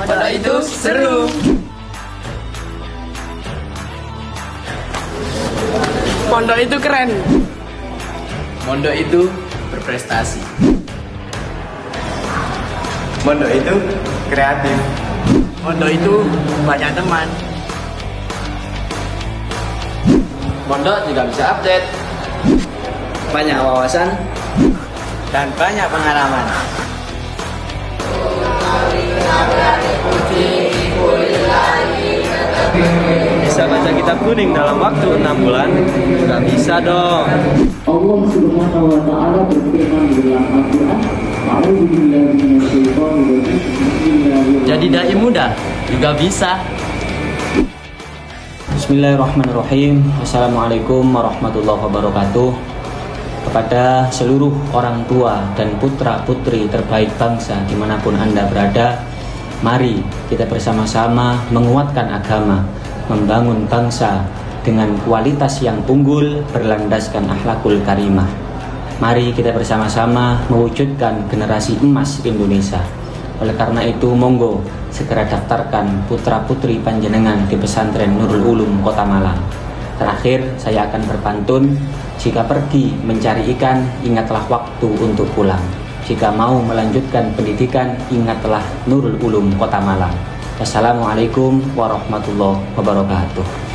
Pondok itu seru. Pondok itu keren. Pondok itu berprestasi. Pondok itu kreatif. Pondok itu banyak teman. Pondok juga bisa update. Banyak wawasan Dan banyak pengalaman. bisa baca kitab kuning dalam waktu 6 bulan? Nggak bisa dong. Allah Subhanahu wa taala berfirman di dalam Al-Qur'an, "A'udzubillahi minasyaitonir rajim." Jadi dai muda juga bisa. Bismillahirrahmanirrahim. Assalamualaikum warahmatullahi wabarakatuh. Kepada seluruh orang tua dan putra-putri terbaik bangsa dimanapun Anda berada, mari kita bersama-sama menguatkan agama, membangun bangsa dengan kualitas yang unggul berlandaskan akhlakul karimah. Mari kita bersama-sama mewujudkan generasi emas Indonesia. Oleh karena itu, monggo segera daftarkan putra-putri panjenengan di pesantren Nurul Ulum Kota Malang. Terakhir, saya akan berpantun. Jika pergi mencari ikan, ingatlah waktu untuk pulang. Jika mau melanjutkan pendidikan, ingatlah Nurul Ulum Kota Malang. Wassalamualaikum warahmatullahi wabarakatuh.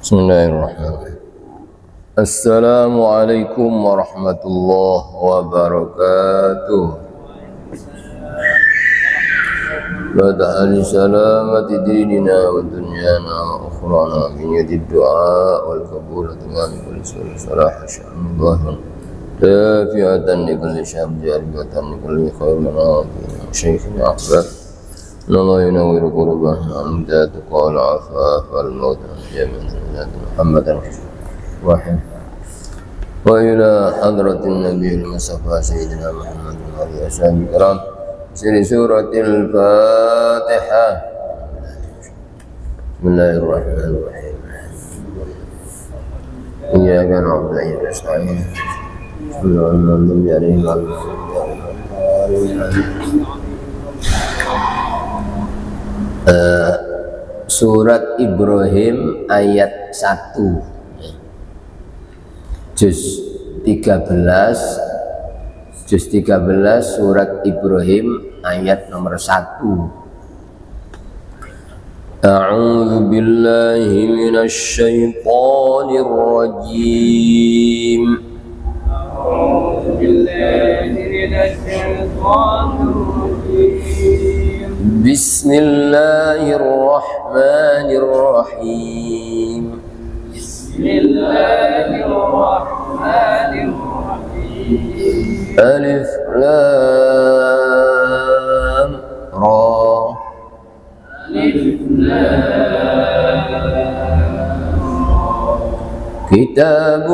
Bismillahirrahmanirrahim. Assalamualaikum warahmatullahi wabarakatuh. Bada'ali salamati dinina wa dunyana wa ukhrana min yadid du'a wal qabulati malikul salah sya'anullah dafi'atan li kulli syam jaribatan li kulli khairin syekhina ahbab Allah yunawwiru qulubana amdad qala afaf al maut jamin Muhammad wahid wa ila hadratin nabiyil mustafa sayyidina Muhammad wa alihi wasallam kiram siri suratil Fatihah. Bismillahirrahmanirrahim. Iyyaka na'budu wa iyyaka nasta'in. Surat Ibrahim ayat 1 juz 13 surat Ibrahim ayat nomor 1. أعوذ بالله من الشيطان الرجيم. أعوذ بالله من الشيطان الرجيم. بسم الله الرحمن الرحيم. بسم الله الرحمن الرحيم. ألف لام را. كتاب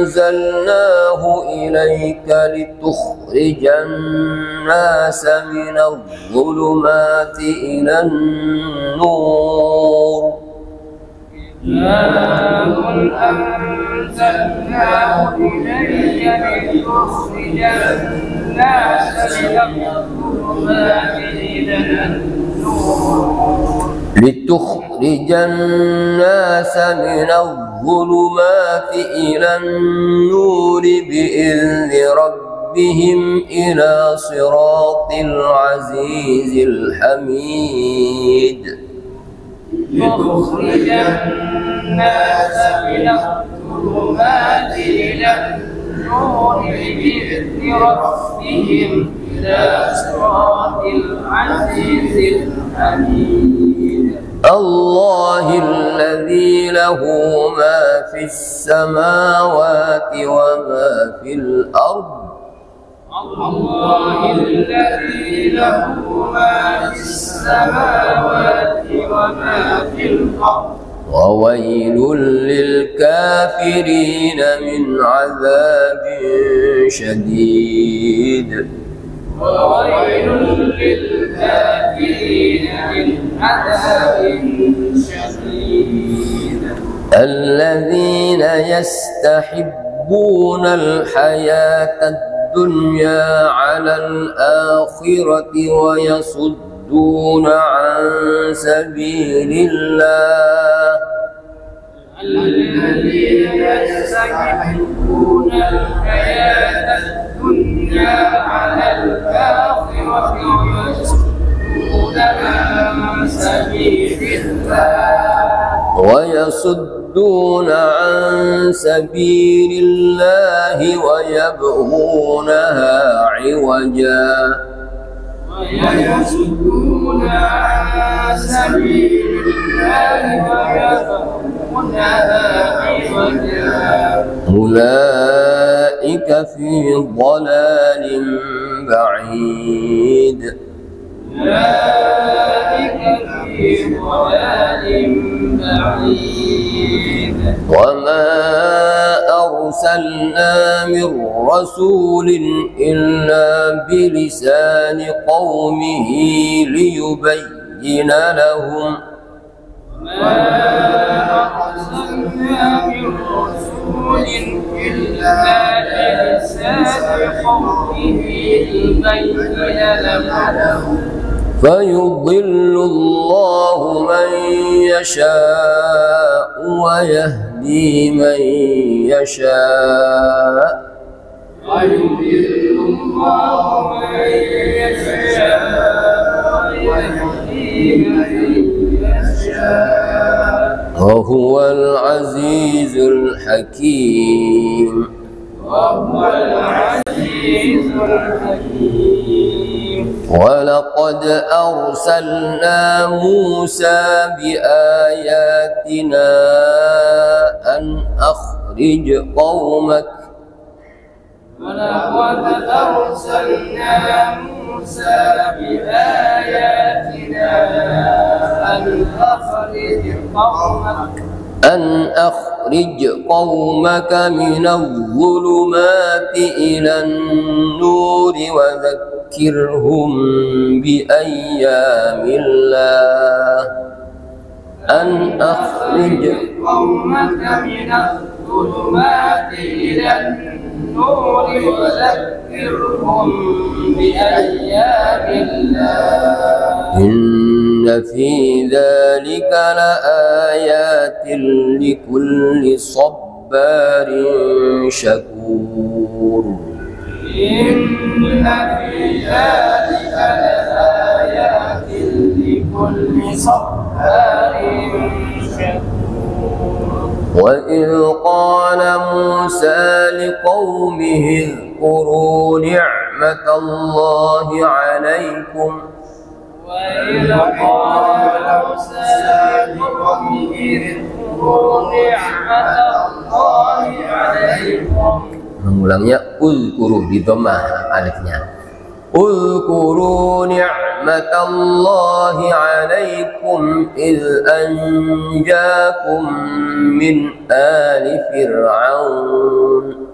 أنزلناه إليك لتخرج الناس من الظلمات إلى النور. كتاب أنزلناه إليك لتخرج الناس من الظلمات إلى النور. لتخرج الناس من الظلمات إلى النور بإذن ربهم إلى صراط العزيز الحميد. لتخرج الناس من الظلمات إلى النور بإذن ربهم إلى صراط العزيز الحميد. الله الذي له ما في السماوات وما في الأرض. الله الذي له ما في السماوات وما في الأرض. وويل للكافرين من عذاب شديد. وويل للكافرين من عذاب شديد. الذين يستحبون الحياة الدنيا على الآخرة ويصدون عن سبيل الله. الذين يستحبون الحياة الدنيا على الآخرة ويصدون عن سبيل الله. ويصدون عن سبيل الله ويبغونها عوجا. ويصدون عن سبيل الله ويبغونها عوجا. أولئك في ضلال بعيد. أولئك في ضلال بعيد. وما أرسلنا من رسول إلا بلسان قومه ليبين لهم. وما أرسلنا من رسول إلا بلسان قومه ليبين لهم. فيضل الله من يشاء ويهدي من يشاء. ويضل الله من يشاء ويهدي من يشاء. وهو العزيز الحكيم. وهو العزيز الحكيم. ولقد أرسلنا موسى بآياتنا أن أخرج قومك. ولقد أرسلنا موسى بآياتنا أن أخرج قومك من الظلمات إلى النور وذكرهم بأيام الله. أن أخرج قومك من الظلمات إلى النور وذكرهم بأيام الله. إن في ذلك لآيات لكل صبار شكور. إن في ذلك لآيات لكل كل صبار شكور وإذ قال موسى لقومه اذكروا نعمة الله عليكم وإذ قال موسى لقومه اذكروا نعمة الله عليكم. Mengulangnya uzkuru di dhammah alifnya. Uzkuru ni'matallahi 'alaikum id anjakum min ali fir'aun.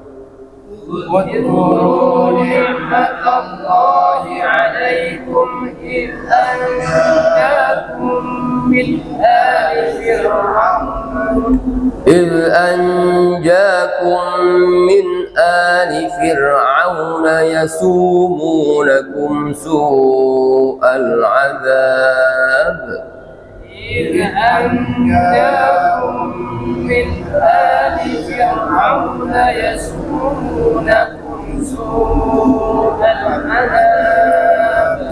واذكروا نعمة الله عليكم إذ أنجاكم من آل فرعون إذ أنجاكم من آل فرعون يسومونكم سوء العذاب إذ أنجاكم من آل فرعون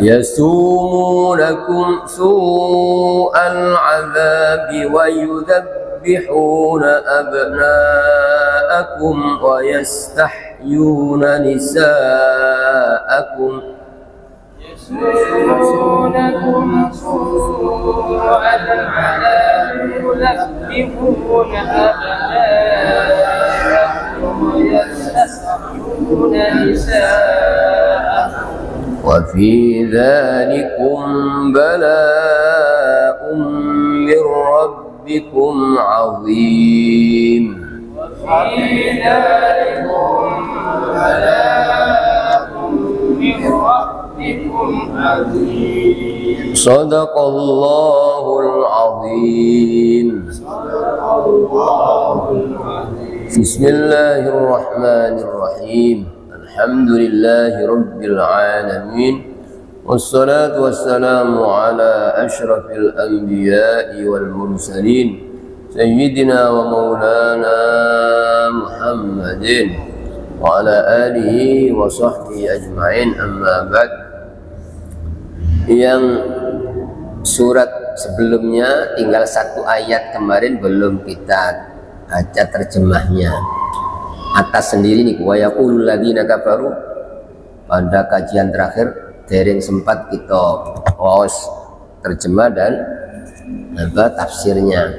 يسومونكم سوء العذاب ويذبحون أبناءكم ويستحيون نساءكم يسومونكم سوء العذاب يذبحون أبناءكم ويستحيون نساءكم وفي ذلكم بلاء من ربكم عظيم وفي ذلكم بلاء من ربكم عظيم صدق الله العظيم. بسم الله الرحمن الرحيم. الحمد لله رب العالمين والصلاة والسلام على أشرف الأنبياء والمرسلين سيدنا ومولانا محمد وعلى آله وصحبه أجمعين. أما بعد, yang surat sebelumnya tinggal satu ayat kemarin belum kita baca terjemahnya. Atas sendiri nih, wa yaqulul ladzina kafaru, pada kajian terakhir dereng sempat kita waos terjemah dan tafsirnya.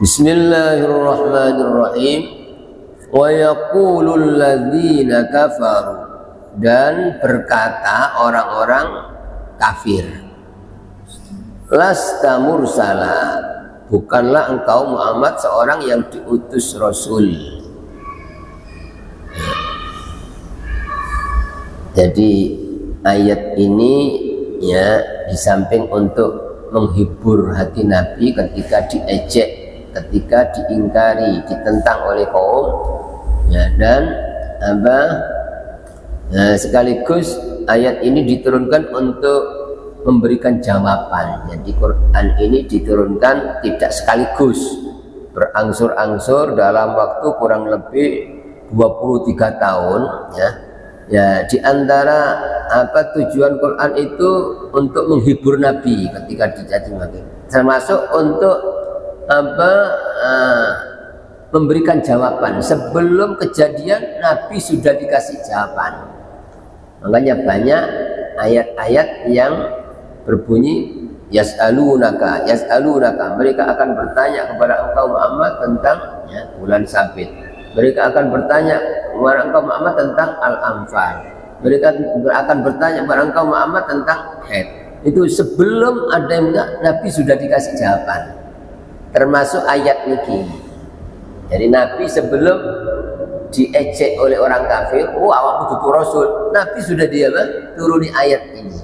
Bismillahirrahmanirrahim. Wa yaqulul ladzina kafaru, dan berkata orang-orang kafir, lasta mursala, bukanlah engkau Muhammad seorang yang diutus Rasul. Jadi ayat ini ya di samping untuk menghibur hati Nabi ketika diejek, ketika diingkari, ditentang oleh kaum, ya, dan sekaligus ayat ini diturunkan untuk memberikan jawaban. Jadi Quran ini diturunkan tidak sekaligus, berangsur-angsur dalam waktu kurang lebih 23 tahun, ya. Ya, di antara tujuan Quran itu untuk menghibur Nabi ketika dicaci maki, termasuk untuk memberikan jawaban. Sebelum kejadian Nabi sudah dikasih jawaban. Makanya banyak ayat-ayat yang berbunyi yas'alunaka, mereka akan bertanya kepada engkau Muhammad tentang bulan sabit. Mereka akan bertanya kepada engkau Muhammad tentang Al-Anfal. Mereka akan bertanya kepada engkau Muhammad tentang haid. Itu sebelum ada yang Nabi sudah dikasih jawaban. Termasuk ayat ini. Jadi Nabi sebelum diejek oleh orang kafir, awakmu dudu Rasul, Nabi sudah turuni ayat ini.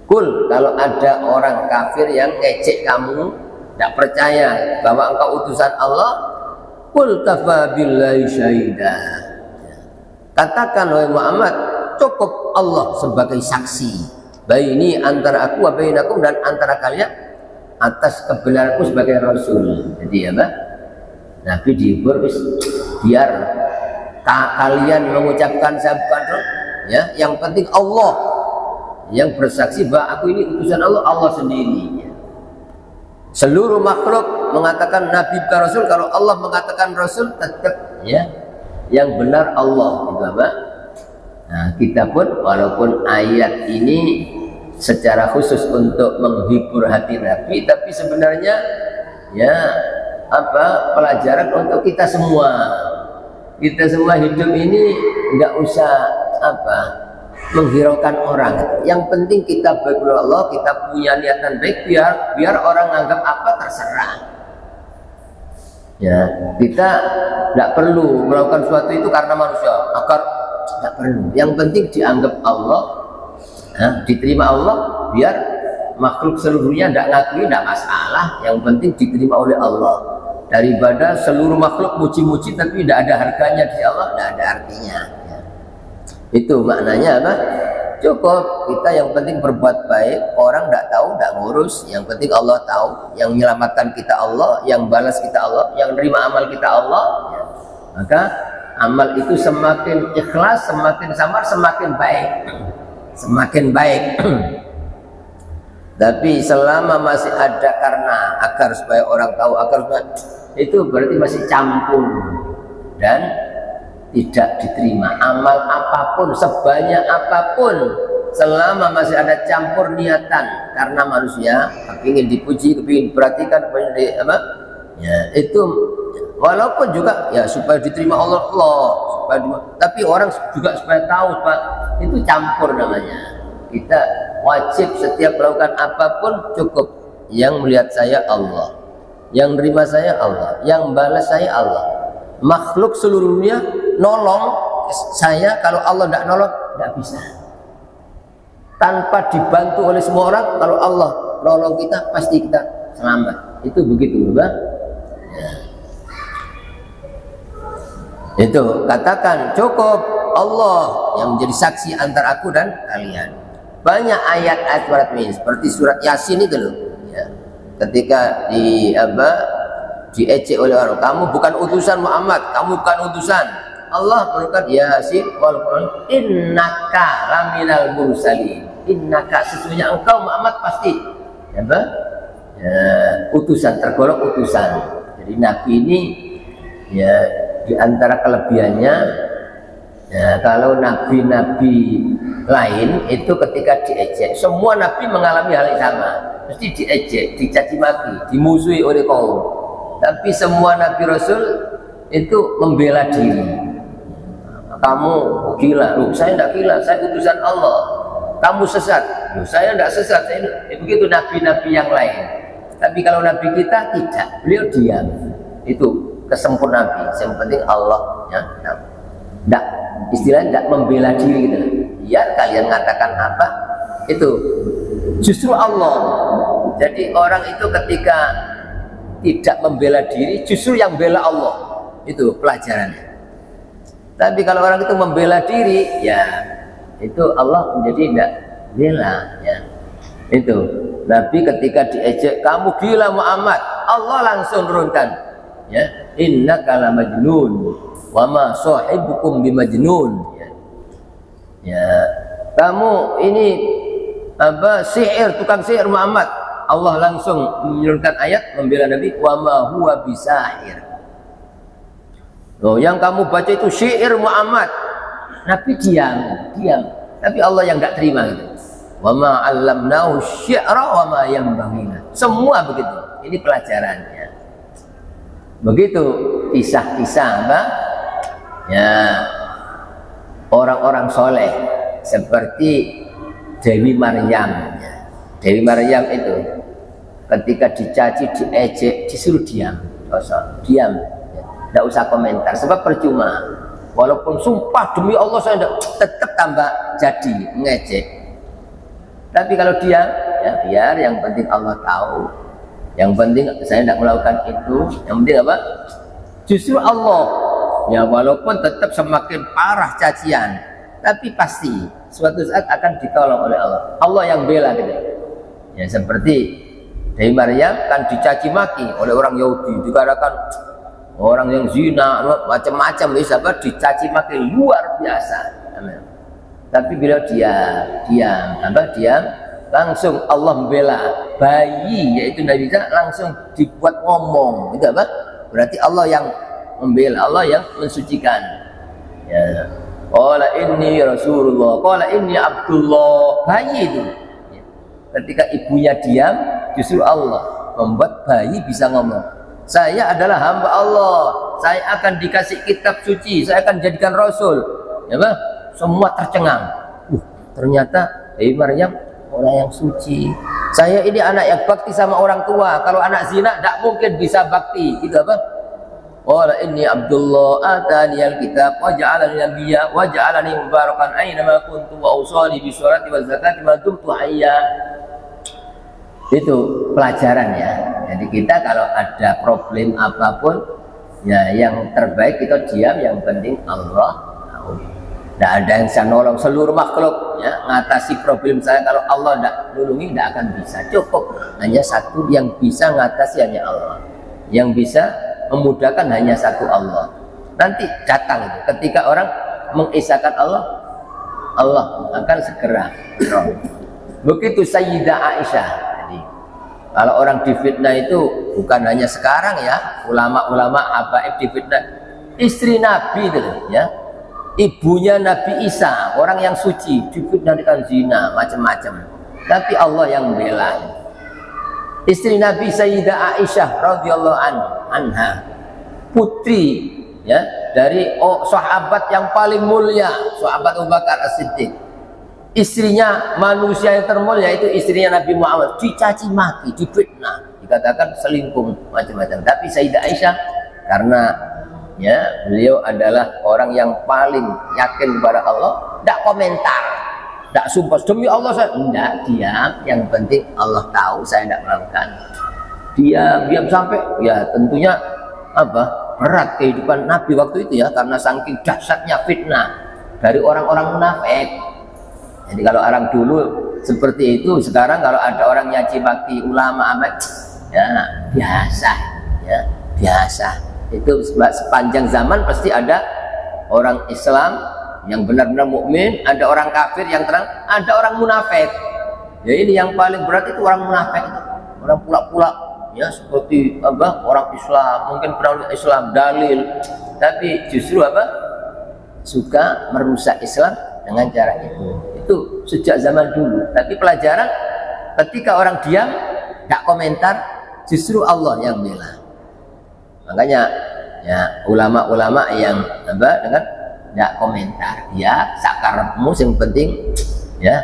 Kul, kalau ada orang kafir yang ngejek kamu, tidak percaya bahwa engkau utusan Allah, kul kafa billahi syahida, katakan wahai Muhammad, cukup Allah sebagai saksi baini antara aku wa bainakum, dan antara kalian atas kebenaranku sebagai Rasul. Jadi Nabi dihibur, biar kalian mengucapkan saya bukan Rasul, ya, yang penting Allah yang bersaksi bahwa aku ini utusan Allah, Allah sendiri. Seluruh makhluk mengatakan Nabi bukan Rasul, kalau Allah mengatakan Rasul tetap ya yang benar Allah, gitu apa? Nah, kita pun walaupun ayat ini secara khusus untuk menghibur hati Nabi, tapi sebenarnya ya apa pelajaran untuk kita semua. Kita semua hidup ini nggak usah apa menghiraukan orang. Yang penting kita baik kepada Allah, kita punya niatan baik, biar orang anggap apa terserah. Ya, kita tidak perlu melakukan sesuatu itu karena manusia, agar tidak perlu. Yang penting dianggap Allah, diterima Allah, biar makhluk seluruhnya tidak ngakui, tidak masalah. Yang penting diterima oleh Allah. Daripada seluruh makhluk muji-muji tapi tidak ada harganya di Allah, tidak ada artinya. Itu maknanya apa? Cukup kita yang penting berbuat baik, orang tidak tahu, tidak ngurus. Yang penting Allah tahu, yang menyelamatkan kita Allah, yang balas kita Allah, yang menerima amal kita Allah. Maka amal itu semakin ikhlas, semakin samar, semakin baik, semakin baik. Tapi selama masih ada karena agar supaya orang tahu, agar supaya, itu berarti masih campur dan tidak diterima. Amal apapun, sebanyak apapun, selama masih ada campur niatan karena manusia ingin dipuji, ingin diperhatikan, ya itu walaupun juga ya supaya diterima Allah, tapi orang juga supaya tahu, Pak, itu campur namanya. Kita wajib setiap melakukan apapun cukup yang melihat saya Allah, yang menerima saya Allah, yang balas saya Allah. Makhluk seluruhnya nolong saya, kalau Allah tidak nolong tidak bisa. Tanpa dibantu oleh semua orang, kalau Allah nolong kita pasti kita selamat. Itu begitu, Bapak. Ya. Itu katakan cukup Allah yang menjadi saksi antara aku dan kalian. Banyak ayat-ayat surat ini seperti surat Yasin itu loh. Ya. Ketika diejek oleh orang, kamu bukan utusan Muhammad, kamu bukan utusan Allah, berkata Yasin wal Quran, innaka laminal mursalin, innaka sesungguhnya engkau Muhammad pasti ya, utusan, tergolong utusan. Jadi Nabi ini ya di antara kelebihannya ya, kalau nabi-nabi lain itu ketika diejek, semua nabi mengalami hal yang sama, mesti diejek, dicaci maki, dimusuhi oleh kaum. Tapi semua Nabi Rasul itu membela diri. Kamu gila, loh saya tidak gila, saya utusan Allah. Kamu sesat, loh saya tidak sesat. Begitu Nabi-Nabi yang lain. Tapi kalau Nabi kita tidak, beliau diam. Itu kesempurnaan Nabi. Yang penting Allah ya, tidak istilahnya tidak membela diri gitu. Biar kalian mengatakan apa, itu justru Allah. Jadi orang itu ketika tidak membela diri, justru yang bela Allah. Itu pelajarannya. Tapi kalau orang itu membela diri, ya itu Allah menjadi tidak bela ya. Itu Nabi ketika diejek, kamu gila Muhammad, Allah langsung turunkan ya, innaka lamajnun wa ma sahibukum bimajnun ya. Ya, kamu ini apa sihir, tukang sihir Muhammad. Allah langsung menurunkan ayat membela Nabi, wa ma huwa bisahir. Oh, yang kamu baca itu syair Muhammad. Nabi diam. Tapi Allah yang enggak terima gitu. Wa ma 'allamnahu syi'ra wa ma yanbaghi. Semua begitu. Ini pelajarannya. Begitu kisah-kisah apa? Ya, orang-orang soleh seperti Dewi Maryam. Dewi Maryam itu ketika dicaci, diejek, disuruh diam, diam, tidak usah komentar, sebab percuma. Walaupun sumpah demi Allah saya tetap tambah jadi ngejek. Tapi kalau diam, ya biar, yang penting Allah tahu. Yang penting saya tidak melakukan itu. Yang penting apa? Justru Allah. Ya walaupun tetap semakin parah cacian, tapi pasti suatu saat akan ditolong oleh Allah. Allah yang bela gitu. Ya seperti Dewi Maryam kan dicaci maki oleh orang Yahudi, dikatakan orang yang zina macam-macam, dicaci maki luar biasa. Tapi beliau diam, langsung Allah membela bayi yaitu Nabi Isa, langsung dibuat ngomong. Itu apa? Berarti Allah yang membela, Allah yang mensucikan. Ya. Qala inni Rasulullah, qala inni Abdullah. Bayi itu. Ya. Ketika ibunya diam, justru Allah membuat bayi bisa ngomong. Saya adalah hamba Allah. Saya akan dikasih kitab suci. Saya akan jadikan rasul. Ya, Pak? Semua tercengang. Ternyata Maryam orang yang suci. Saya ini anak yang bakti sama orang tua. Kalau anak zina tidak mungkin bisa bakti. Itu apa? Qala inni Abdullah atani alkitab wa ja'alani nabiyya wa ja'alani mubarakan aina ma kuntu wa awsani bi sholati wa zakati ma dumtu hayya. Itu pelajaran ya. Jadi kita kalau ada problem apapun ya yang terbaik kita diam, yang penting Allah tahu. Tidak ada yang bisa nolong seluruh makhluk ya, ngatasi problem saya. Kalau Allah tidak nolongi tidak akan bisa. Cukup hanya satu yang bisa ngatasi, hanya Allah. Yang bisa memudahkan hanya satu, Allah. Nanti datang itu ketika orang mengisahkan Allah, Allah akan segera menolong. Begitu Sayyidah Aisyah. Jadi kalau orang difitnah itu bukan hanya sekarang ya, ulama-ulama habaib difitnah, istri Nabi itu ya, ibunya Nabi Isa, orang yang suci, difitnah dengan zina, macam-macam. Tapi Allah yang membela. Istri Nabi Sayyidah Aisyah radhiyallahu anha, putri ya dari sahabat yang paling mulia, sahabat Abu Bakar As-Siddiq. Istrinya manusia yang termulia, itu istrinya Nabi Muhammad, dicaci maki, difitnah, dikatakan selingkuh, macam-macam. Tapi Sayyidah Aisyah karena ya beliau adalah orang yang paling yakin kepada Allah, tidak komentar, tidak sumpah demi Allah saya, tidak, diam. Yang penting Allah tahu saya tidak melakukan. Diam sampai ya tentunya apa, berat kehidupan Nabi waktu itu ya, karena saking dahsyatnya fitnah dari orang-orang munafik. Jadi kalau orang dulu seperti itu, sekarang kalau ada orang nyaci maki ulama amat ya biasa ya, biasa. Itu sepanjang zaman pasti ada orang Islam yang benar-benar mukmin, ada orang kafir yang terang, ada orang munafik. Ya ini yang paling berat itu orang munafik itu. Orang pula-pula ya seperti apa, orang Islam, mungkin pernah Islam dalil, tapi justru apa, suka merusak Islam dengan cara itu. Itu sejak zaman dulu. Tapi pelajaran ketika orang diam, tidak komentar, justru Allah yang bela. Makanya ya ulama-ulama yang apa dengan tidak komentar, ya sakarmu yang penting ya,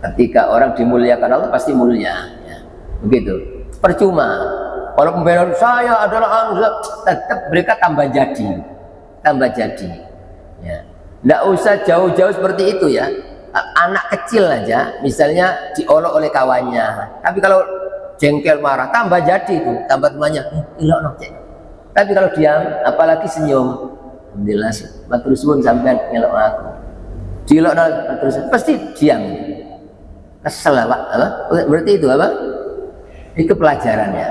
ketika orang dimuliakan Allah pasti mulia ya. Begitu. Percuma kalau pembela saya adalah tetap mereka tambah jadi ya. Tidak usah jauh-jauh seperti itu ya. Anak kecil aja misalnya diolok oleh kawannya, tapi kalau jengkel marah tambah jadi itu, tambah temannya ilok. Tapi kalau diam, apalagi senyum, alhamdulillah, matur suwun sampean ngelok aku, dilok terus pasti diam. Kesel Pak, apa? Berarti itu apa? Itu pelajarannya.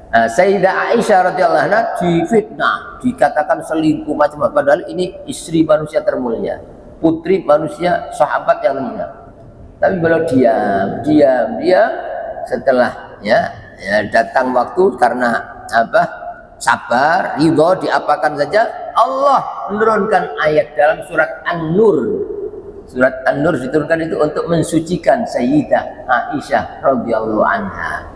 Nah, Sayyidah Aisyah radhiyallahu anha difitnah, dikatakan selingkuh macam-macam, padahal ini istri manusia termulia, putri manusia, sahabat yang termulia. Tapi beliau diam. Setelah ya datang waktu karena apa? Sabar, ridho, diapakan saja, Allah menurunkan ayat dalam surat An-Nur. Surat An-Nur diturunkan itu untuk mensucikan Sayyidah Aisyah radhiyallahu anha.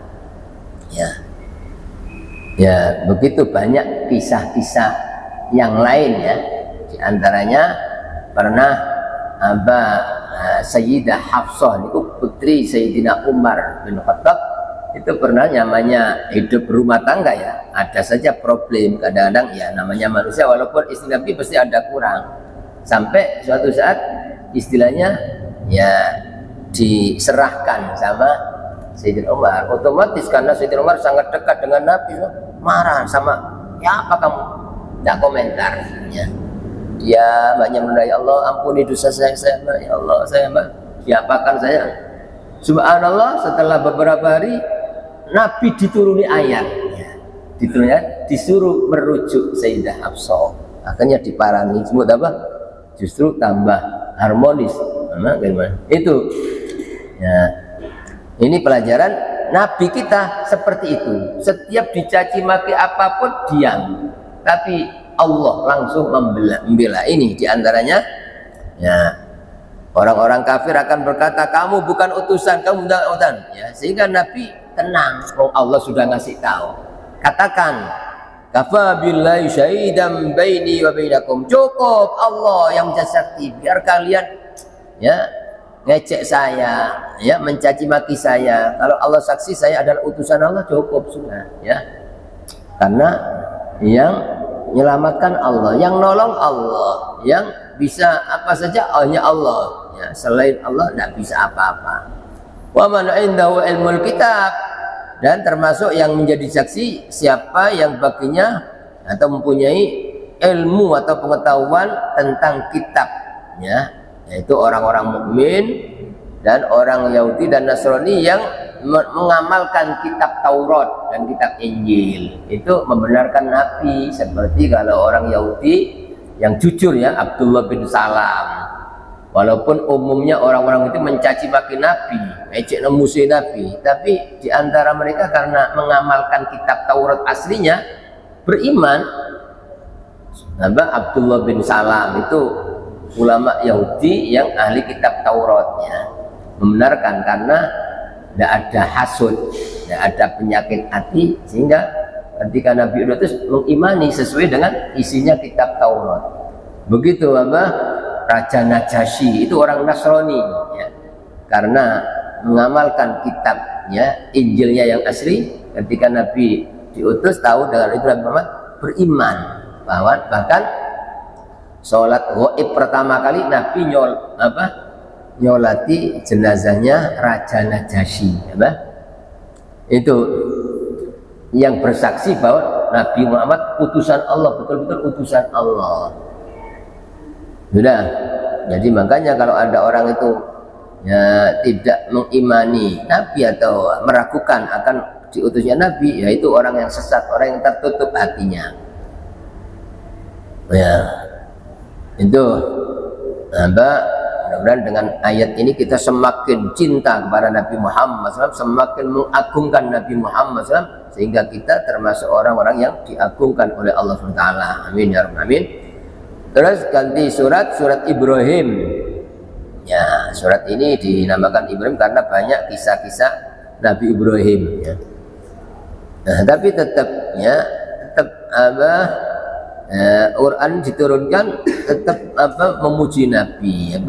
Ya, begitu banyak kisah-kisah yang lain ya. Di antaranya pernah Sayyidah Hafsah itu putri Sayyidina Umar bin Khattab, itu pernah namanya hidup rumah tangga ya, ada saja problem kadang-kadang ya, namanya manusia, walaupun istri Nabi pasti ada kurang, sampai suatu saat istilahnya ya diserahkan sama Sayyidina Umar. Otomatis karena Sayyidina Umar sangat dekat dengan Nabi, marah sama ya, apa kamu tidak komentar ya. Dia banyak mendoai Allah, ampuni dosa saya ya Allah, saya diapakan saya. Subhanallah, setelah beberapa hari Nabi dituruni ayat ya. Disuruh merujuk Sayyidah Hafsah, akhirnya diparani, sebut apa, justru tambah harmonis Itu ya, ini pelajaran Nabi kita seperti itu. Setiap dicaci maki apapun diam, tapi Allah langsung membela. Ini diantaranya ya, orang-orang kafir akan berkata kamu bukan utusan, kamu bukan utusan ya, sehingga Nabi tenang. Allah sudah ngasih tahu, katakan kafa billahi syahidan baini wa bainakum, cukup Allah yang menjadi biar kalian ya ngecek saya, ya mencaci maki saya. Kalau Allah saksi saya adalah utusan Allah, cukup sudah ya. Karena yang menyelamatkan Allah, yang nolong Allah, yang bisa apa saja hanya Allah ya. Selain Allah tidak bisa apa-apa. Wa man indahu ilmul kitab, dan termasuk yang menjadi saksi siapa yang baginya atau mempunyai ilmu atau pengetahuan tentang kitab ya, yaitu orang-orang mukmin dan orang Yahudi dan Nasrani yang mengamalkan kitab Taurat dan kitab Injil. Itu membenarkan Nabi, seperti kalau orang Yahudi yang jujur ya, Abdullah bin Salam, walaupun umumnya orang-orang itu mencaci maki Nabi, ejek nemusi Nabi, tapi diantara mereka karena mengamalkan kitab Taurat aslinya beriman. Abdullah bin Salam itu ulama Yahudi yang ahli kitab Tauratnya, membenarkan karena tidak ada hasud, tidak ada penyakit hati, sehingga ketika Nabi utus mengimani sesuai dengan isinya kitab Taurat. Begitu Raja Najasyi, itu orang Nasrani ya, karena mengamalkan kitabnya Injilnya yang asli. Ketika Nabi diutus tahu dengan itu, Nabi Muhammad beriman, bahwa bahkan sholat ghaib pertama kali Nabi nyolati jenazahnya Raja Najasyi itu yang bersaksi bahwa Nabi Muhammad utusan Allah, betul-betul utusan Allah. Sudah. Jadi makanya kalau ada orang itu ya tidak mengimani Nabi atau meragukan akan diutusnya Nabi, yaitu orang yang sesat, orang yang tertutup hatinya. Ya, itu mudah-mudahan dengan ayat ini kita semakin cinta kepada Nabi Muhammad SAW, semakin mengagungkan Nabi Muhammad SAW, sehingga kita termasuk orang-orang yang diagungkan oleh Allah SWT. Amin ya rabbal alamin. Terus ganti surat Ibrahim. Ya, surat ini dinamakan Ibrahim karena banyak kisah-kisah Nabi Ibrahim ya. Nah, tapi tetap Quran diturunkan tetap memuji Nabi,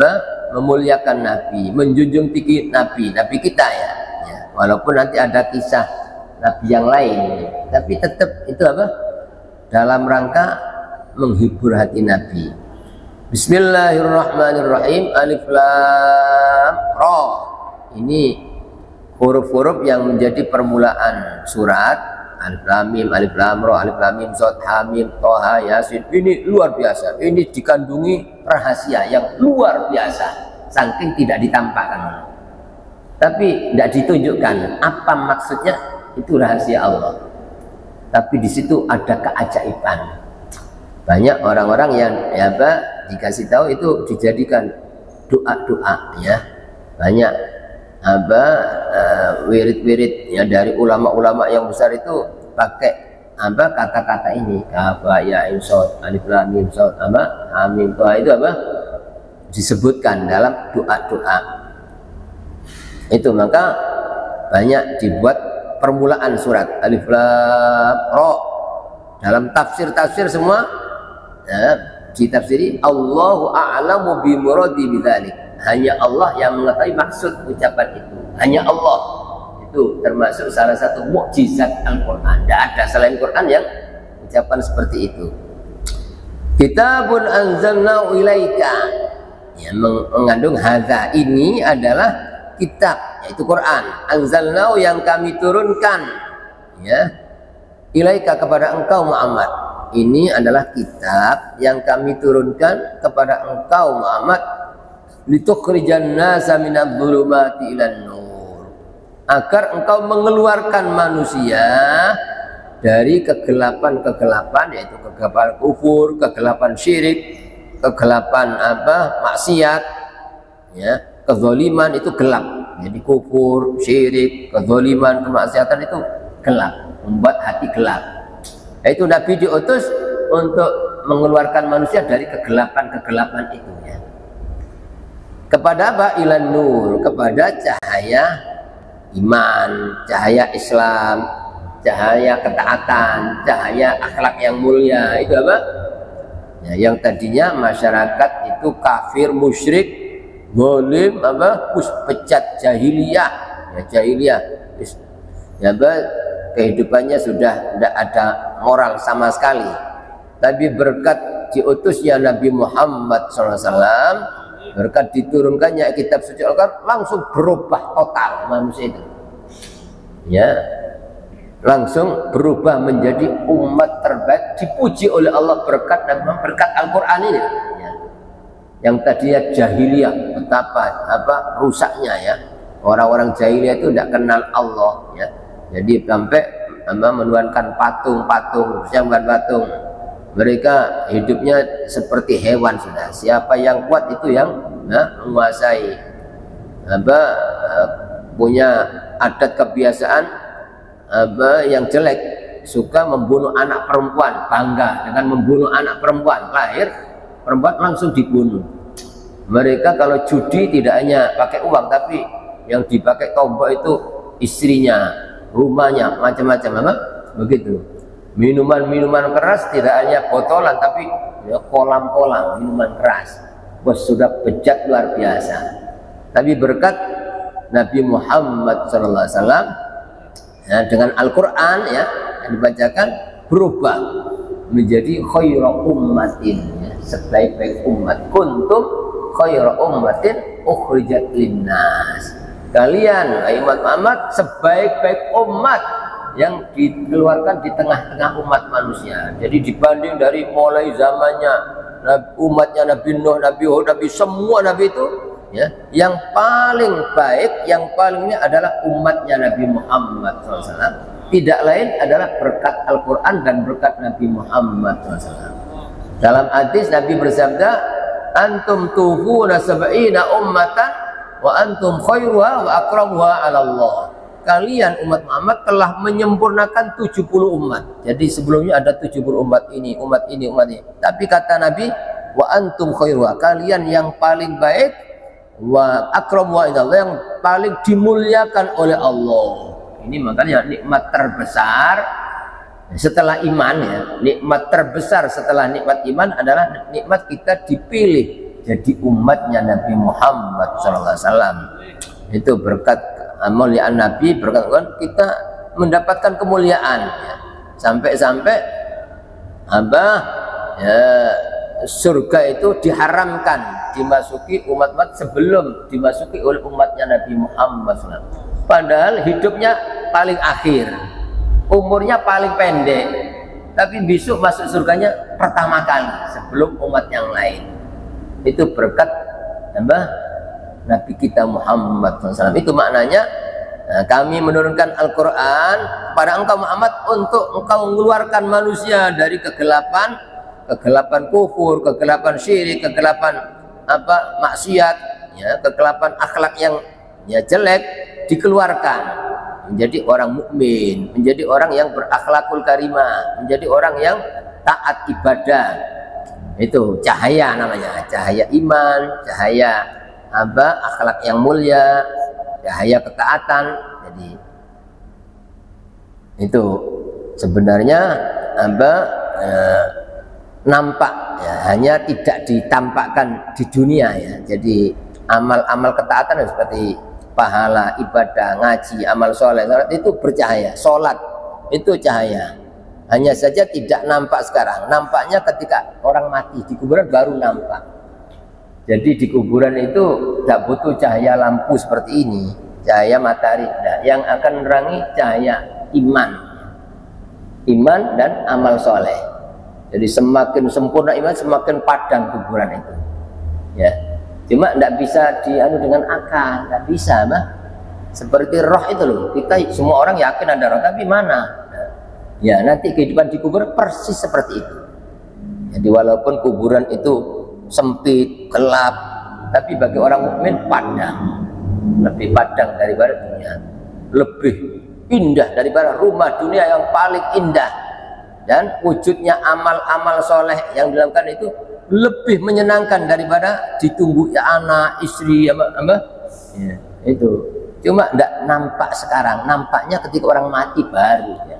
memuliakan Nabi, menjunjung tinggi Nabi kita ya. Walaupun nanti ada kisah Nabi yang lain, tapi tetap itu dalam rangka menghibur hati Nabi. Bismillahirrahmanirrahim. Alif Lam Ra. Ini huruf-huruf yang menjadi permulaan surat. Alif Lam Mim, Alif Lam Ra, Alif Lam Mim, Shad, Hamim, Toha, Yasin. Ini luar biasa. Ini dikandungi rahasia yang luar biasa, saking tidak ditampakkan, tapi tidak ditunjukkan apa maksudnya. Itu rahasia Allah, tapi di situ ada keajaiban. Banyak orang-orang yang dikasih tahu itu dijadikan doa-doa ya. Banyak wirid-wirid ya dari ulama-ulama yang besar itu pakai kata-kata ini, kafa ya insad, alif lam mim sad, hamim toha, itu disebutkan dalam doa-doa. Itu maka banyak dibuat permulaan surat Alif Lam Ra. Dalam tafsir semua ya, ditafsiri Allahu a'lamu bi muradi bidzalik. Hanya Allah yang mengetahui maksud ucapan itu. Hanya Allah. Itu termasuk salah satu mukjizat Al-Qur'an. Tidak ada selain Quran yang ucapan seperti itu. Kitabun anzalnahu ilaika, ya, mengandung hadza, ini adalah kitab, yaitu Quran. Anzalnahu, yang kami turunkan ya, ilaika, kepada engkau Muhammad. Ini adalah kitab yang kami turunkan kepada engkau Muhammad, litukhrijan nasa minadh-dhulumati ilan nur, agar engkau mengeluarkan manusia dari kegelapan-kegelapan, yaitu kegelapan kufur, kegelapan syirik, kegelapan maksiat ya, kezaliman itu gelap. Jadi kufur, syirik, kezaliman, kemaksiatan itu gelap, membuat hati gelap. Itu Nabi diutus untuk mengeluarkan manusia dari kegelapan-kegelapan itu ya. Kepada apa? Ilan nur, kepada cahaya iman, cahaya Islam, cahaya ketaatan, cahaya akhlak yang mulia. Itu apa? Ya, yang tadinya masyarakat itu kafir, musyrik, zalim, pecat jahiliyah, ya jahiliyah. Ya, kehidupannya sudah tidak ada moral sama sekali. Tapi berkat diutusnya Nabi Muhammad SAW, berkat diturunkannya kitab suci Al-Quran, langsung berubah total manusia itu. Ya, langsung berubah menjadi umat terbaik, dipuji oleh Allah berkat Al-Quran ini. Ya. Yang tadinya jahiliyah, betapa rusaknya ya. Orang-orang jahiliyah itu tidak kenal Allah ya. Jadi sampai menuhankan patung-patung, bukan patung. Mereka hidupnya seperti hewan sudah. Siapa yang kuat itu yang menguasai. Punya adat kebiasaan yang jelek, suka membunuh anak perempuan, bangga dengan membunuh anak perempuan, lahir perempuan langsung dibunuh. Mereka kalau judi tidak hanya pakai uang, tapi yang dipakai tombak itu istrinya, rumahnya, macam-macam begitu. Minuman-minuman keras tidak hanya botolan, tapi ya, kolam-kolam minuman keras. Wah, sudah bejat luar biasa. Tapi berkat Nabi Muhammad SAW ya, dengan Al-Quran ya, yang dibacakan berubah menjadi khairu ummatin ya, sebaik-baik umat. Kuntum khairu ummatin ukhrijat linnas. Kalian umat Muhammad sebaik-baik umat yang dikeluarkan di tengah-tengah umat manusia. Jadi dibanding dari mulai zamannya umatnya Nabi Nuh, Nabi Hud, Nabi semua Nabi itu ya, yang paling baik, yang palingnya adalah umatnya Nabi Muhammad SAW. Tidak lain adalah berkat Al-Quran dan berkat Nabi Muhammad SAW. Dalam hadis Nabi bersabda, antum tufuna sab'ina ummatan wa antum khairuha wa akramuha ala Allah. Kalian umat Muhammad telah menyempurnakan 70 umat. Jadi sebelumnya ada 70 umat ini, umat ini, umat ini. Tapi kata Nabi, wa antum khairuha, kalian yang paling baik, wa akramuha ila Allah, yang paling dimuliakan oleh Allah. Ini makanya nikmat terbesar setelah iman ya. Nikmat terbesar setelah nikmat iman adalah nikmat kita dipilih jadi umatnya Nabi Muhammad SAW. Itu berkat kemuliaan Nabi, berkat kita mendapatkan kemuliaan ya. Sampai-sampai ya, surga itu diharamkan dimasuki umat-umat sebelum dimasuki oleh umatnya Nabi Muhammad SAW. Padahal hidupnya paling akhir, umurnya paling pendek, tapi besok masuk surganya pertama kali sebelum umat yang lain. Itu berkat Nabi kita Muhammad SAW. Itu maknanya kami menurunkan Al-Quran kepada engkau Muhammad untuk engkau mengeluarkan manusia dari kegelapan kufur, kegelapan syirik, kegelapan maksiat ya, kegelapan akhlak yang ya jelek, dikeluarkan menjadi orang mukmin, menjadi orang yang berakhlakul karimah, menjadi orang yang taat ibadah. Itu cahaya namanya, cahaya iman, cahaya akhlak yang mulia, cahaya ketaatan. Jadi itu sebenarnya nampak ya, hanya tidak ditampakkan di dunia ya. Jadi amal-amal ketaatan seperti pahala, ibadah, ngaji, amal soleh itu bercahaya. Sholat itu cahaya, hanya saja tidak nampak sekarang. Nampaknya ketika orang mati di kuburan baru nampak. Jadi di kuburan itu tidak butuh cahaya lampu seperti ini, cahaya matahari. Nah, yang akan menerangi cahaya iman dan amal soleh. Jadi semakin sempurna iman, semakin padam kuburan itu. Ya, cuma tidak bisa dianu dengan akal, tidak bisa, seperti roh itu loh. Kita semua orang yakin ada roh, tapi mana? Nah, ya nanti kehidupan di kuburan persis seperti itu. Jadi walaupun kuburan itu sempit, gelap, tapi bagi orang mukmin padang, lebih padang daripada dunia, lebih indah daripada rumah dunia yang paling indah, dan wujudnya amal-amal soleh yang dilakukan itu lebih menyenangkan daripada ditunggu ya anak, istri, apa? Ya, itu cuma tidak nampak sekarang, nampaknya ketika orang mati baru ya.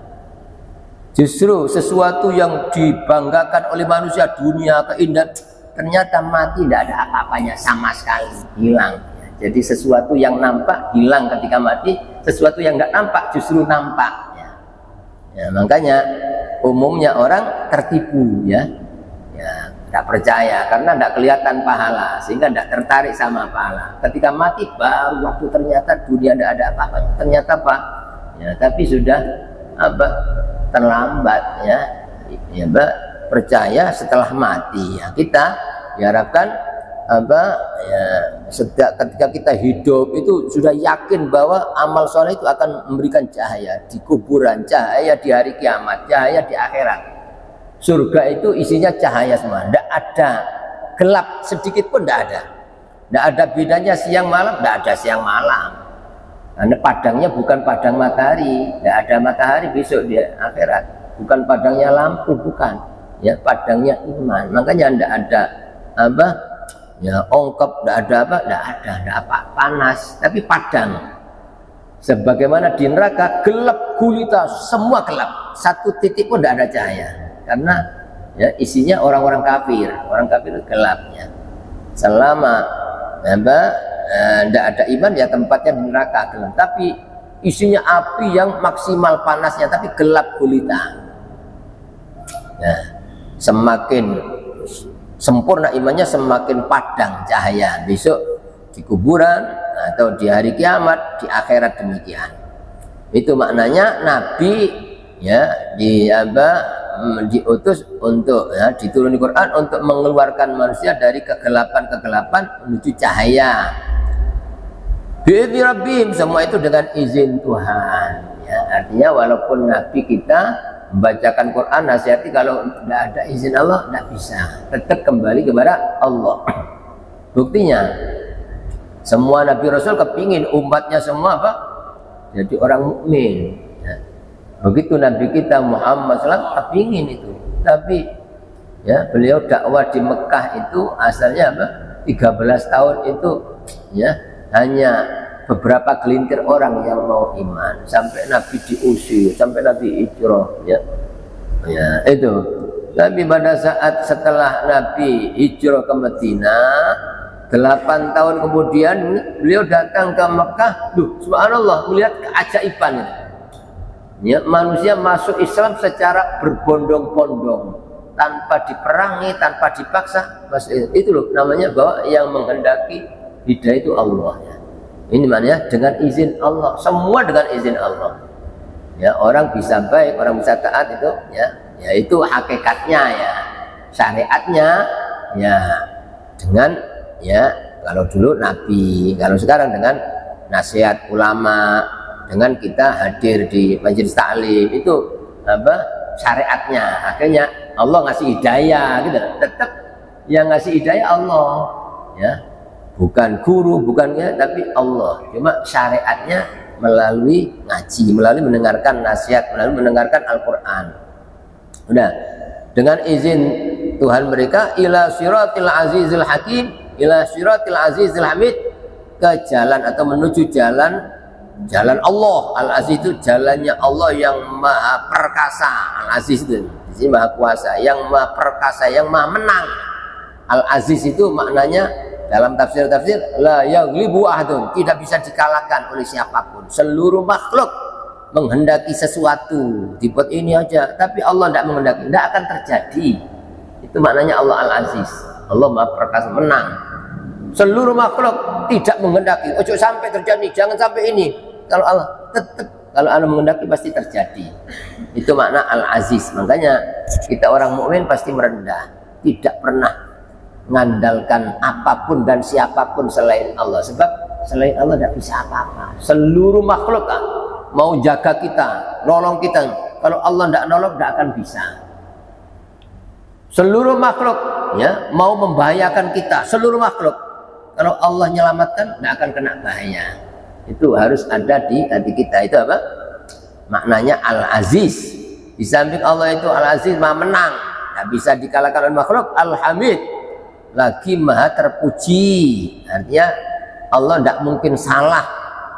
Justru sesuatu yang dibanggakan oleh manusia, dunia, keindahan, ternyata mati tidak ada apa-apanya sama sekali, hilang ya. Jadi sesuatu yang nampak hilang ketika mati, sesuatu yang tidak nampak justru nampak ya. Ya, makanya umumnya orang tertipu ya, tidak percaya karena tidak kelihatan pahala, sehingga tidak tertarik sama pahala. Ketika mati baru waktu ternyata dunia tidak ada apa-apa, ternyata apa ya, tapi sudah apa, terlambat ya, percaya setelah mati ya. Kita diharapkan apa ya, ketika kita hidup itu sudah yakin bahwa amal soleh itu akan memberikan cahaya di kuburan, cahaya di hari kiamat, cahaya di akhirat. Surga itu isinya cahaya semua, tidak ada gelap sedikit pun, tidak ada. Tidak ada bedanya siang malam, tidak ada siang malam. Karena padangnya bukan padang matahari, tidak ada matahari besok di akhirat. Bukan padangnya lampu, bukan. Ya, padangnya iman. Makanya tidak ada apa, ya ongkap, tidak ada apa, tidak apa, panas, tapi padang. Sebagaimana di neraka gelap gulita, semua gelap, satu titik pun tidak ada cahaya. Karena ya isinya orang-orang kafir itu gelapnya. Selama tidak ada iman ya tempatnya di neraka gelap. Tapi isinya api yang maksimal panasnya, tapi gelap gulita. Nah, semakin sempurna imannya, semakin padang cahaya besok di kuburan atau di hari kiamat, di akhirat demikian. Itu maknanya Nabi ya diutus untuk ya, dituruni Quran untuk mengeluarkan manusia dari kegelapan menuju cahaya. Bi'izni Rabbihim, semua itu dengan izin Tuhan ya. Artinya walaupun Nabi kita membacakan Quran, nasihati, kalau tidak ada izin Allah tidak bisa, tetap kembali kepada Allah. Buktinya semua Nabi Rasul kepingin umatnya semua apa? Jadi orang mukmin. Begitu Nabi kita Muhammad SAW kepingin itu, tapi ya beliau dakwah di Mekah itu asalnya apa? 13 tahun itu ya hanya beberapa gelintir orang yang mau iman, sampai Nabi diusir, sampai Nabi hijrah ya. Ya itu. Tapi pada saat setelah Nabi hijrah ke Madinah, 8 tahun kemudian beliau datang ke Mekah. Subhanallah, melihat keajaiban itu. Ya, manusia masuk Islam secara berbondong-bondong, tanpa diperangi, tanpa dipaksa. Itu loh namanya bahwa yang menghendaki hidayah itu Allah ya. Ini maknanya dengan izin Allah, semua dengan izin Allah. Ya, orang bisa baik, orang bisa taat itu ya, ya itu hakikatnya ya. Syariatnya ya dengan ya, kalau dulu Nabi, kalau sekarang dengan nasihat ulama, dengan kita hadir di majelis taklim, itu apa syariatnya. Akhirnya Allah ngasih hidayah gitu, tetap yang ngasih hidayah Allah ya, bukan guru, bukan ya, tapi Allah. Cuma syariatnya melalui ngaji, melalui mendengarkan nasihat, melalui mendengarkan Al-Quran. Udah, dengan izin Tuhan mereka, ila siratil azizil hakim, ila siratil azizil hamid, ke jalan atau menuju jalan Allah. Al-Aziz itu jalannya Allah yang maha perkasa. Al-Aziz itu di sini maha kuasa, yang maha perkasa, yang maha menang. Al-Aziz itu maknanya dalam tafsir-tafsir la yaghlibu ahadun, tidak bisa dikalahkan oleh siapapun. Seluruh makhluk menghendaki sesuatu, dibuat ini aja, tapi Allah tidak menghendaki, tidak akan terjadi. Itu maknanya Allah Al-Aziz. Allah maha perkasa, menang. Seluruh makhluk tidak menghendaki, ojo sampai terjadi, jangan sampai ini. Kalau Allah tetap, kalau Allah menghendaki pasti terjadi. Itu makna Al-Aziz. Makanya kita orang mukmin pasti merendah, tidak pernah mengandalkan apapun dan siapapun selain Allah. Sebab selain Allah tidak bisa apa-apa. Seluruh makhluk mau jaga kita, nolong kita, kalau Allah tidak nolong tidak akan bisa. Seluruh makhluk ya mau membahayakan kita, seluruh makhluk. Kalau Allah menyelamatkan, tidak akan kena bahaya. Itu harus ada di hati kita. Itu apa? Maknanya Al-Aziz. Di samping Allah itu Al-Aziz, maha menang, tidak bisa dikalahkan oleh makhluk. Al-Hamid, lagi maha terpuji. Artinya Allah tidak mungkin salah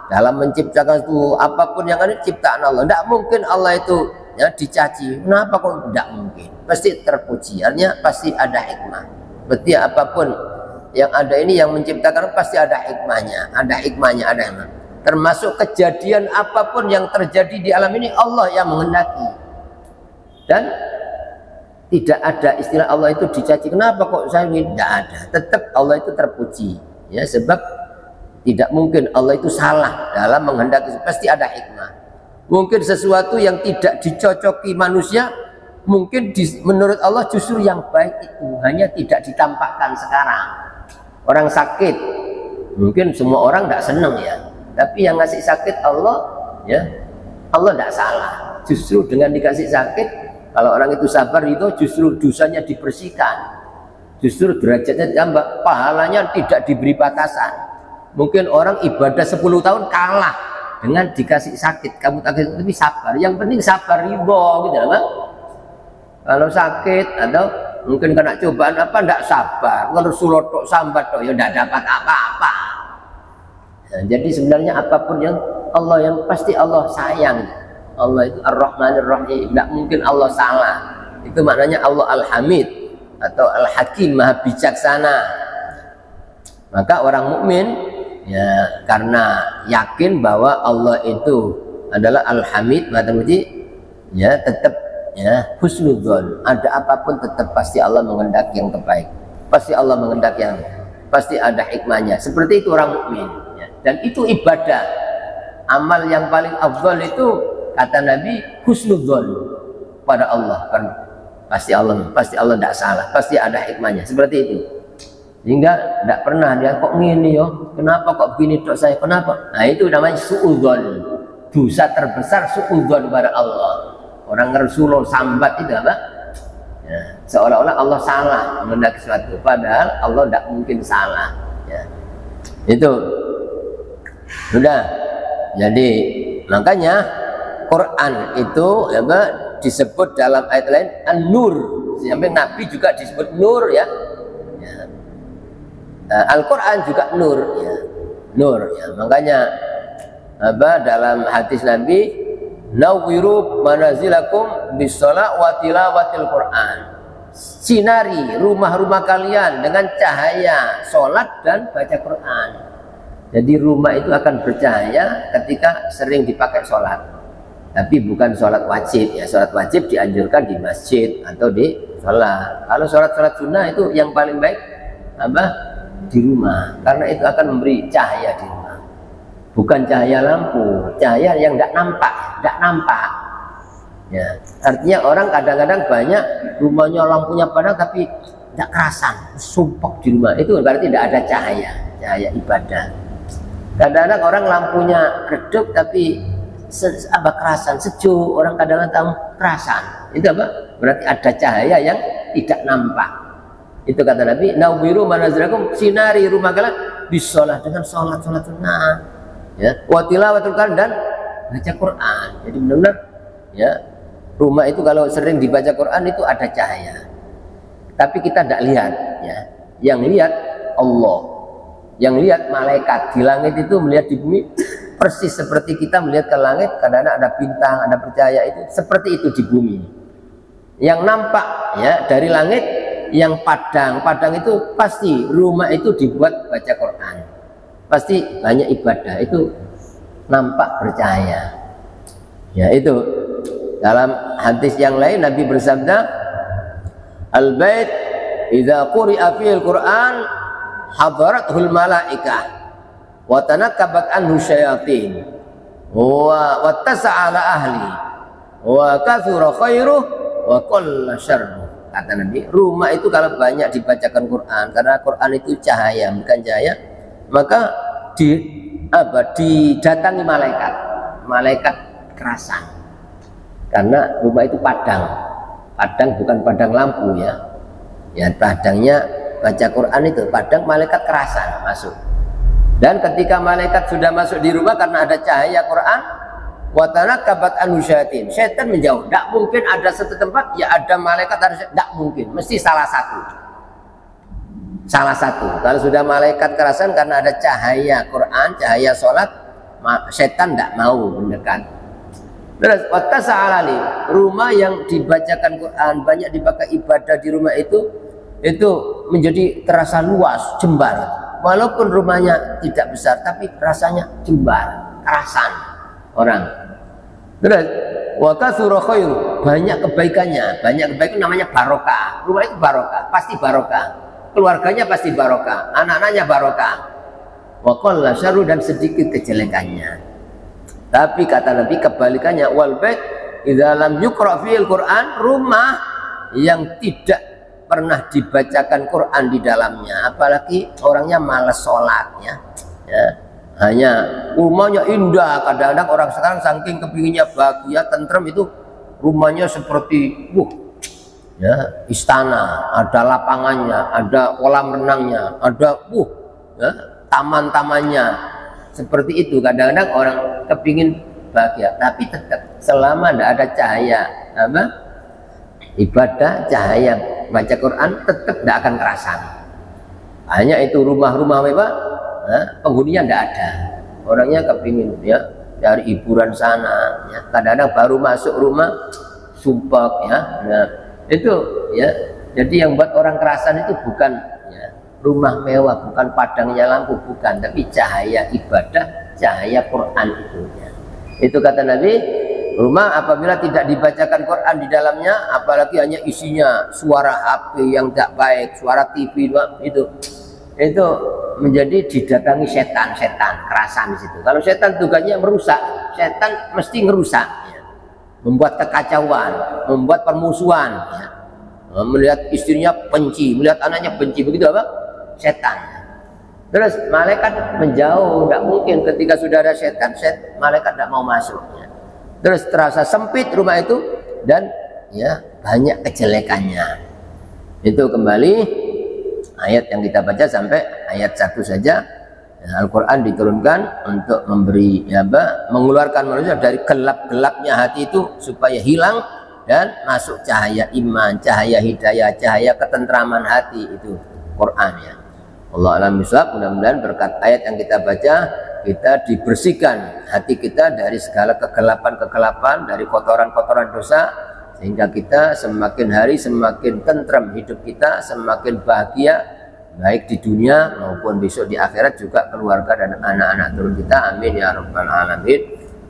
dalam menciptakan itu. Apapun yang ada ciptaan Allah, tidak mungkin Allah itu ya dicaci. Kenapa kok tidak mungkin? Pasti terpuji. Artinya pasti ada hikmah. Berarti apapun yang ada ini yang menciptakan pasti ada hikmahnya, ada hikmahnya, ada hikmah. Termasuk kejadian apapun yang terjadi di alam ini Allah yang menghendaki. Dan tidak ada istilah Allah itu dicaci. Kenapa kok saya ini? Tidak ada. Tetap Allah itu terpuji. Ya, sebab tidak mungkin Allah itu salah dalam menghendaki. Pasti ada hikmah. Mungkin sesuatu yang tidak dicocoki manusia, mungkin menurut Allah justru yang baik itu hanya tidak ditampakkan sekarang. Orang sakit, mungkin semua orang tidak senang ya. Tapi yang ngasih sakit Allah, ya Allah tidak salah. Justru dengan dikasih sakit, kalau orang itu sabar itu justru dosanya dibersihkan, justru derajatnya tambah, pahalanya tidak diberi batasan. Mungkin orang ibadah 10 tahun kalah dengan dikasih sakit, kamu tapi sabar. Yang penting sabar ridho, gitu kan? Kalau sakit atau mungkin kena cobaan apa, tidak sabar. Kalau sulotok sambat, ya tidak dapat apa-apa. Nah, jadi sebenarnya apapun yang Allah yang pasti Allah sayang. Allah itu Ar-Rahmanir Rahim, tidak mungkin Allah salah. Itu maknanya Allah Al-Hamid atau Al-Hakim, maha bijaksana. Maka orang mukmin ya karena yakin bahwa Allah itu adalah Al-Hamid, maha terpuji, ya tetap ya husnudzon. Ada apapun tetap pasti Allah menghendaki yang terbaik. Pasti Allah menghendaki yang pasti ada hikmahnya. Seperti itu orang mukmin. Dan itu ibadah. Amal yang paling afdal itu kata Nabi husnudzon pada Allah. Pasti Allah tidak salah, pasti ada hikmahnya. Seperti itu. Sehingga tidak pernah dia kok gini yo, kenapa kok begini dok saya, kenapa? Nah itu namanya suudzon. Dosa terbesar suudzon pada Allah. Orang Rasulullah sambat itu apa? Ya, seolah-olah Allah salah menghendaki sesuatu, padahal Allah tidak mungkin salah. Ya. Itu sudah. Jadi makanya Quran itu apa, disebut dalam ayat lain An-Nur. Sampai Nabi juga disebut Nur ya. Al-Quran juga Nur ya. Nur ya. Makanya apa dalam hadis Nabi, nawwiru manazilakum bis-shalah wa tilawatil Quran. Sinari rumah-rumah kalian dengan cahaya salat dan baca Quran. Jadi rumah itu akan bercahaya ketika sering dipakai sholat. Tapi bukan sholat wajib ya. Sholat wajib dianjurkan di masjid atau di sholat. Kalau sholat sunnah itu yang paling baik apa? Di rumah. Karena itu akan memberi cahaya di rumah. Bukan cahaya lampu, cahaya yang tidak nampak. Ya. Artinya orang kadang-kadang banyak rumahnya lampunya padam tapi tidak kerasan, sumpek di rumah. Itu berarti tidak ada cahaya ibadah. Kadang-kadang orang lampunya redup tapi kerasan, sejuk. Orang kadang-kadang kerasan. Itu apa? Berarti ada cahaya yang tidak nampak. Itu kata Nabi, nawwiru manazirakum, sinari rumah kalian bisolah dengan sholat sunnah. Ya, wa tilawatul Quran dan baca Quran. Jadi benar-benar ya, rumah itu kalau sering dibaca Quran itu ada cahaya. Tapi kita tidak lihat ya. Yang lihat Allah. Yang lihat malaikat di langit itu melihat di bumi persis seperti kita melihat ke langit. Kadang-kadang ada bintang, ada percaya itu seperti itu di bumi. Yang nampak ya dari langit, yang padang itu pasti rumah itu dibuat baca Quran. Pasti banyak ibadah itu nampak bercahaya. Ya itu dalam hadis yang lain Nabi bersabda, al-bait idza quri'a fil Quran hadaratul malaikah wa tanakkabat anhu syayatin wa wattasa'a ala ahli wa kathura khairuh wa qalla syarruh. Kata Nabi, rumah itu kalau banyak dibacakan Quran, karena Quran itu cahaya, bukan cahaya, maka didatangi malaikat kerasan. Karena rumah itu padang bukan padang lampu ya. Ya padangnya baca Quran itu, kadang malaikat kerasan masuk. Dan ketika malaikat sudah masuk di rumah karena ada cahaya Quran, watana kabat anusyatin, setan menjauh. Tidak mungkin ada satu tempat ya ada malaikat, harus tidak mungkin, mesti salah satu. Salah satu. Kalau sudah malaikat kerasan karena ada cahaya Quran, cahaya sholat, setan tidak mau mendekat. Terus watasa'alali, rumah yang dibacakan Quran, banyak dipakai ibadah di rumah itu menjadi terasa luas, jembar. Walaupun rumahnya tidak besar, tapi rasanya jembar, kerasan orang. Terus wa katsura khairu, banyak kebaikannya, banyak kebaikan namanya barokah. Rumah itu barokah, pasti barokah. Keluarganya pasti barokah, anak-anaknya barokah. Wa qalla syarru, dan sedikit kejelekannya. Tapi kata Nabi kebalikannya, wal bait idza lam yuqra fil Quran, rumah yang tidak pernah dibacakan Quran di dalamnya, apalagi orangnya malas sholatnya, ya, hanya rumahnya indah. Kadang-kadang orang sekarang saking kepinginnya bahagia, tentrem, itu rumahnya seperti ya, istana, ada lapangannya, ada kolam renangnya, ada ya, taman-tamannya, seperti itu. Kadang-kadang orang kepingin bahagia, tapi tetap selama tidak ada cahaya ibadah, cahaya baca Quran, tetap tidak akan kerasan. Hanya itu rumah-rumah mewah, penghuninya tidak ada. Orangnya kepingin ya dari hiburan sana, ya. Kadang-kadang baru masuk rumah sumpah, ya. Nah, itu ya. Jadi yang buat orang kerasan itu bukan ya, rumah mewah, bukan padangnya lampu, bukan, tapi cahaya ibadah, cahaya Quran itu. Ya. Itu kata Nabi. Rumah apabila tidak dibacakan Quran di dalamnya, apalagi hanya isinya suara HP yang tidak baik, suara TV itu menjadi didatangi setan kerasan di situ. Kalau setan tugasnya merusak, setan mesti ngerusak, ya. Membuat kekacauan, membuat permusuhan, ya. Melihat istrinya benci, melihat anaknya benci, begitu apa? Setan. Terus malaikat menjauh, tidak mungkin ketika sudah ada setan, malaikat tidak mau masuk. Ya. Terus terasa sempit rumah itu dan ya banyak kejelekannya. Itu kembali ayat yang kita baca sampai ayat 1 saja. Al-Quran diturunkan untuk memberi mengeluarkan manusia dari gelap-gelapnya hati itu supaya hilang dan masuk cahaya iman, cahaya hidayah, cahaya ketentraman hati, itu Quran, ya. Allah alam bisawab. Mudah-mudahan berkat ayat yang kita baca kita dibersihkan hati kita dari segala kegelapan-kegelapan, dari kotoran-kotoran dosa, sehingga kita semakin hari semakin tentram hidup kita, semakin bahagia baik di dunia maupun besok di akhirat, juga keluarga dan anak-anak turun kita. Amin ya rabbal alamin.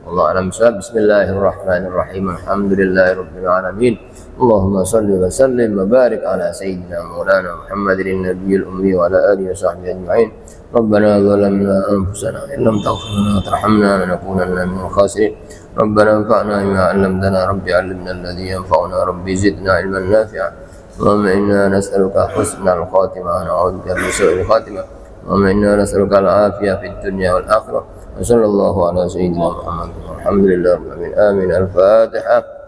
Allah alam bisawab. Bismillahirrahmanirrahim. Alhamdulillahirabbil alamin. Allahumma shalli wa sallim wa barik ala sayyidina maulana Muhammadin nabiyil ummi wa ala alihi wa sahbihi ajma'in. ربنا ظلمنا أنفسنا إن لم تغفر لنا وترحمنا لنكونن من الخاسرين ربنا انفعنا بما علمتنا رب علمنا الذي ينفعنا رب زدنا علما نافعا اللهم إنا نسألك حسن الخاتمة ونعوذ بك من سوء الخاتمة اللهم إنا نسألك العافية في الدنيا والآخرة وصلى الله على سيدنا محمد والحمد لله رب العالمين. آمين. الفاتحة.